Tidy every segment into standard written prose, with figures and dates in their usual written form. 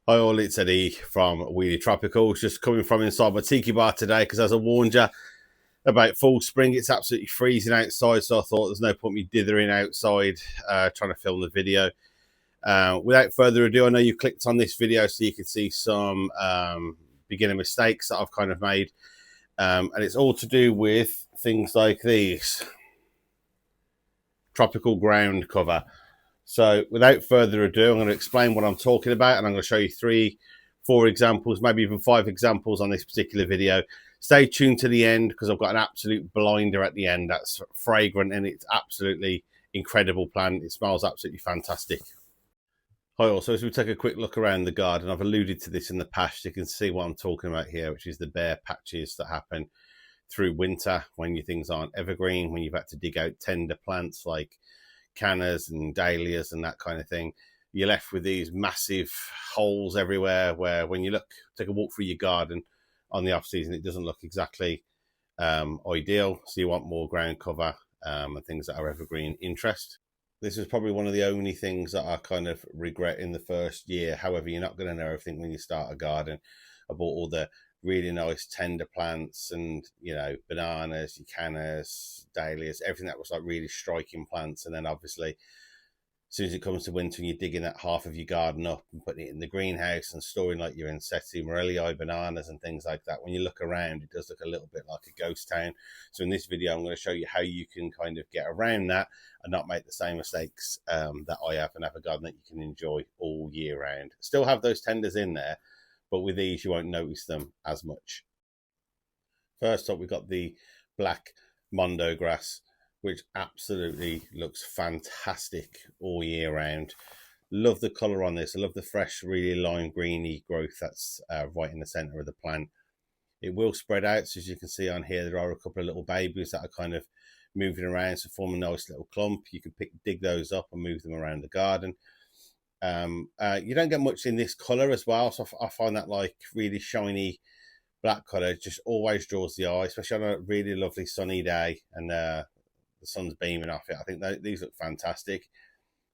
Hi all, it's Eddie from Wheelie Tropicals, just coming from inside my tiki bar today because as I warned you about full spring, it's absolutely freezing outside, so I thought there's no point me dithering outside trying to film the video. Without further ado, I know you clicked on this video so you can see some beginner mistakes that I've kind of made, and it's all to do with things like these. Tropical ground cover. So without further ado, I'm going to explain what I'm talking about, and I'm going to show you 3-4 examples, maybe even 5 examples on this particular video. Stay tuned to the end because I've got an absolute blinder at the end that's fragrant and it's absolutely incredible plant. It smells absolutely fantastic. Hi all, so as we take a quick look around the garden, I've alluded to this in the past. You can see what I'm talking about here, which is the bare patches that happen through winter when your things aren't evergreen, when you've had to dig out tender plants like cannas and dahlias and that kind of thing. You're left with these massive holes everywhere where when you take a walk through your garden on the off season, it doesn't look exactly ideal. So you want more ground cover and things that are evergreen interest. This is probably one of the only things that I kind of regret in the first year. However, you're not going to know everything when you start a garden. I bought all the really nice tender plants and, you know, bananas, cannas, dahlias, everything that was like really striking plants. And then obviously, as soon as it comes to winter and you're digging that half of your garden up and putting it in the greenhouse and storing like your Insetti, Morellii bananas and things like that, when you look around, it does look a little bit like a ghost town. So in this video, I'm going to show you how you can kind of get around that and not make the same mistakes that I have, and have a garden that you can enjoy all year round. Still have those tenders in there, but with these you won't notice them as much. First up, we've got the black Mondo grass, which absolutely looks fantastic all year round. Love the colour on this. I love the fresh, really lime greeny growth that's right in the centre of the plant. It will spread out, so as you can see on here, there are a couple of little babies that are kind of moving around to form a nice little clump. You can dig those up and move them around the garden. You don't get much in this colour as well, so I find that like really shiny black colour just always draws the eye, especially on a really lovely sunny day and the sun's beaming off it. I think these look fantastic.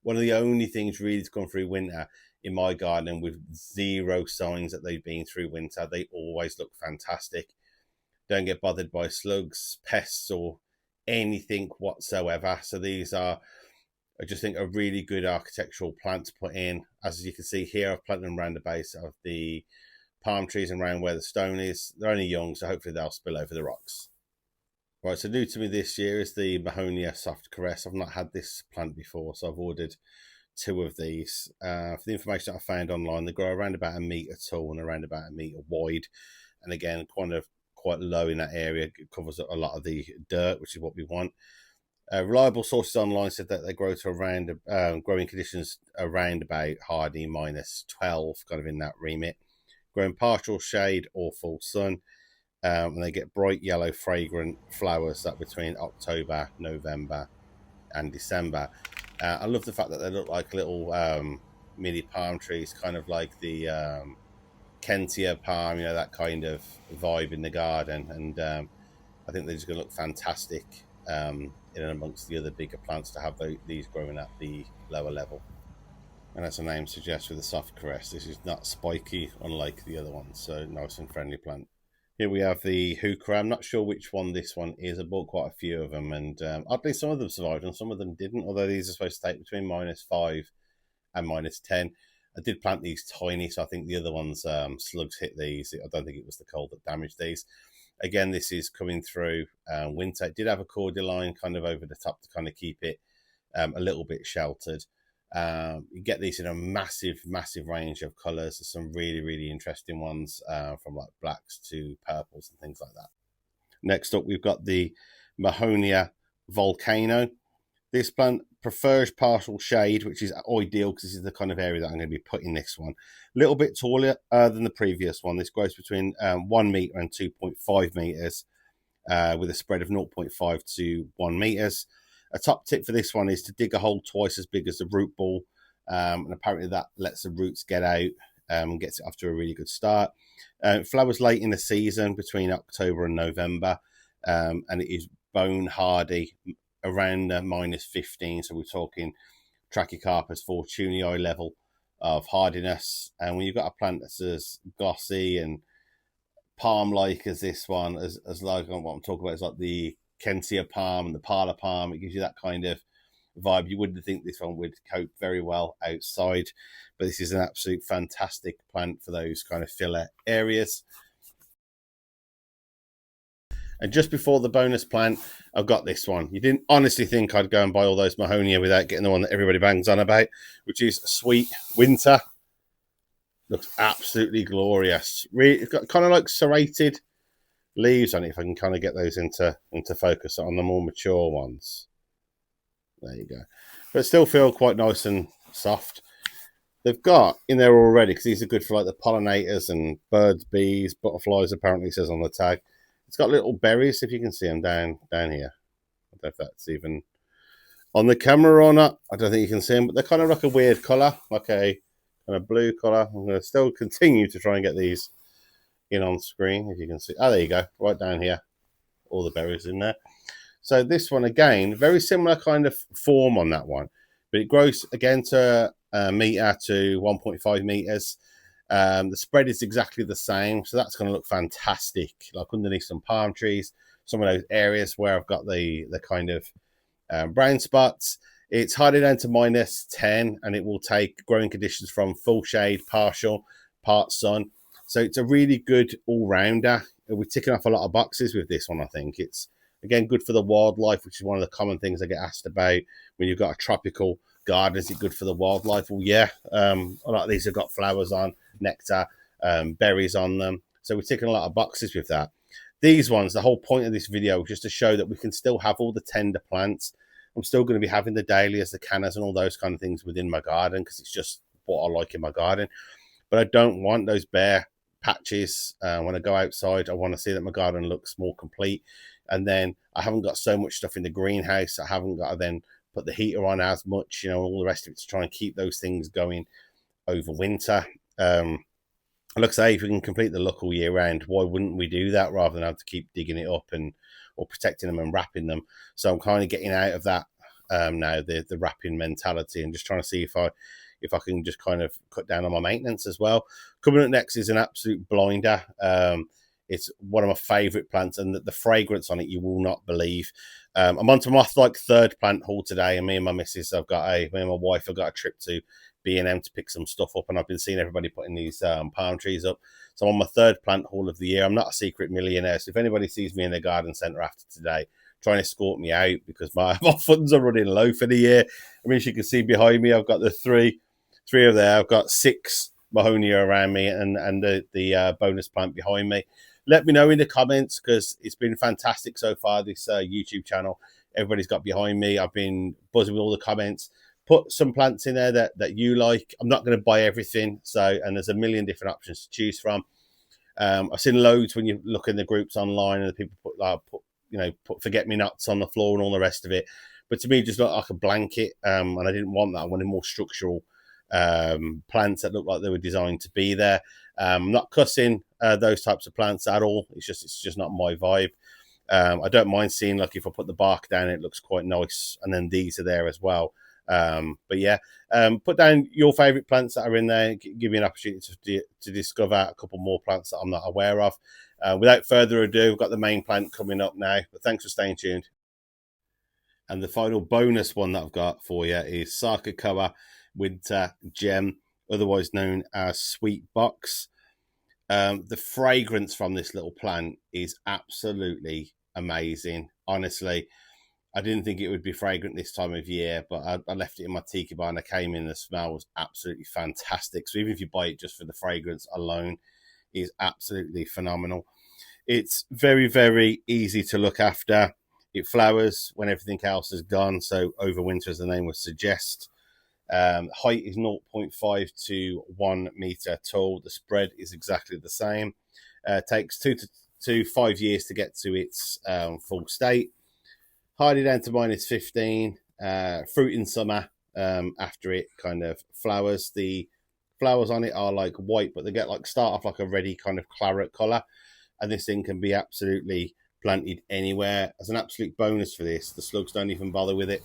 One of the only things really to come through winter in my garden with zero signs that they've been through winter. They always look fantastic. Don't get bothered by slugs, pests, or anything whatsoever. So these are, I just think, a really good architectural plant to put in. As you can see here, I've planted them around the base of the palm trees and around where the stone is. They're only young, so hopefully they'll spill over the rocks. Right, so new to me this year is the Mahonia soft caress. I've not had this plant before, so I've ordered 2 of these. For the information that I found online, they grow around about 1 metre tall and around about 1 metre wide. And again, quite low in that area. It covers a lot of the dirt, which is what we want. Reliable sources online said that they grow to around growing conditions around about hardy -12, kind of in that remit. Grow in partial shade or full sun, and they get bright yellow fragrant flowers that between October, November, and December. I love the fact that they look like little mini palm trees, kind of like the Kentia palm, you know, that kind of vibe in the garden, and I think they're just going to look fantastic in and amongst the other bigger plants to have these growing at the lower level. And as the name suggests with the soft caress, this is not spiky unlike the other ones, so nice and friendly plant. Here we have the Heuchera. I'm not sure which one this one is. I bought quite a few of them, and oddly some of them survived and some of them didn't, although these are supposed to take between -5 and -10. I did plant these tiny, so I think the other ones, slugs hit these. I don't think it was the cold that damaged these. Again, this is coming through winter. It did have a cordyline kind of over the top to kind of keep it a little bit sheltered. You get these in a massive range of colours. There's some really interesting ones from like blacks to purples and things like that. Next up, we've got the Mahonia Volcano. This plant prefers partial shade, which is ideal because this is the kind of area that I'm going to be putting this one. A little bit taller than the previous one. This grows between 1 metre and 2.5 metres with a spread of 0.5 to 1 metres. A top tip for this one is to dig a hole twice as big as the root ball, and apparently that lets the roots get out and gets it off to a really good start. Flowers late in the season between October and November, and it is bone hardy around -15, so we're talking Trachycarpus fortunei level of hardiness. And when you've got a plant that's as glossy and palm-like as this one, as like what I'm talking about is like the Kensia palm and the parlor palm, it gives you that kind of vibe. You wouldn't think this one would cope very well outside, but this is an absolute fantastic plant for those kind of filler areas. And just before the bonus plant, I've got this one. You didn't honestly think I'd go and buy all those Mahonia without getting the one that everybody bangs on about, which is Sweet Winter. Looks absolutely glorious. Really, it's got kind of like serrated leaves on it, if I can kind of get those into focus on the more mature ones. There you go. But still feel quite nice and soft. They've got in there already, because these are good for like the pollinators and birds, bees, butterflies, apparently it says on the tag. It's got little berries, if you can see them down here. I don't know if that's even on the camera or not. I don't think you can see them, but they're kind of like a weird colour, like a kind of blue colour. I'm going to still continue to try and get these in on screen, if you can see. Oh, there you go, right down here. All the berries in there. So this one, again, very similar kind of form on that one, but it grows again to a metre to 1.5 metres. The spread is exactly the same, so that's going to look fantastic, like underneath some palm trees, some of those areas where I've got the kind of brown spots. It's hardened down to -10, and it will take growing conditions from full shade, partial, part sun. So it's a really good all-rounder. We're ticking off a lot of boxes with this one, I think. It's, again, good for the wildlife, which is one of the common things I get asked about when you've got a tropical garden. Is it good for the wildlife? Well, yeah. A lot of these have got flowers on, nectar, berries on them. So we're ticking a lot of boxes with that. These ones, the whole point of this video is just to show that we can still have all the tender plants. I'm still going to be having the dahlias, the cannas, and all those kind of things within my garden, because it's just what I like in my garden. But I don't want those bare patches. When I go outside, I want to see that my garden looks more complete. And then I haven't got so much stuff in the greenhouse. I haven't got to then put the heater on as much, all the rest of it, to try and keep those things going over winter. Like I say, if we can complete the look all year round, why wouldn't we do that, rather than have to keep digging it up or protecting them and wrapping them? So I'm kind of getting out of that now, the wrapping mentality, and just trying to see if I can just kind of cut down on my maintenance as well. Coming up next is an absolute blinder. It's one of my favourite plants, and the fragrance on it, you will not believe. I'm on to my third plant haul today, and me and my missus, me and my wife have got a trip to B&M to pick some stuff up, and I've been seeing everybody putting these palm trees up. So I'm on my third plant haul of the year. I'm not a secret millionaire, so if anybody sees me in the garden centre after today, trying to escort me out because my funds are running low for the year. I mean, as you can see behind me, I've got the three of there. I've got 6 Mahonia around me, and the bonus plant behind me. Let me know in the comments, because it's been fantastic so far, this YouTube channel. Everybody's got behind me. I've been buzzing with all the comments. Put some plants in there that you like. I'm not going to buy everything, and there's a million different options to choose from. I've seen loads when you look in the groups online, and the people put forget-me-nots on the floor and all the rest of it. But to me, it just looked like a blanket, and I didn't want that. I wanted more structural plants that look like they were designed to be there. I'm not cussing those types of plants at all. It's just not my vibe. I don't mind seeing, like, if I put the bark down, it looks quite nice, and then these are there as well. But yeah, put down your favorite plants that are in there. Give me an opportunity to discover a couple more plants that I'm not aware of. Without further ado, we've got the main plant coming up now, but thanks for staying tuned. And the final bonus one that I've got for you is Sarcococca Winter Gem, otherwise known as Sweet Box. The fragrance from this little plant is absolutely amazing. Honestly, I didn't think it would be fragrant this time of year, but I left it in my tiki bar and I came in, the smell was absolutely fantastic. So even if you buy it just for the fragrance alone, it is absolutely phenomenal. It's very, very easy to look after. It flowers when everything else is gone, so over winter, as the name would suggest. Height is 0.5 to 1 meter tall. The spread is exactly the same. Takes 2 to 5 years to get to its full state. Hardy down to -15. Fruit in summer after it kind of flowers. The flowers on it are like white, but they start off like a reddy kind of claret colour. And this thing can be absolutely planted anywhere. As an absolute bonus for this, the slugs don't even bother with it.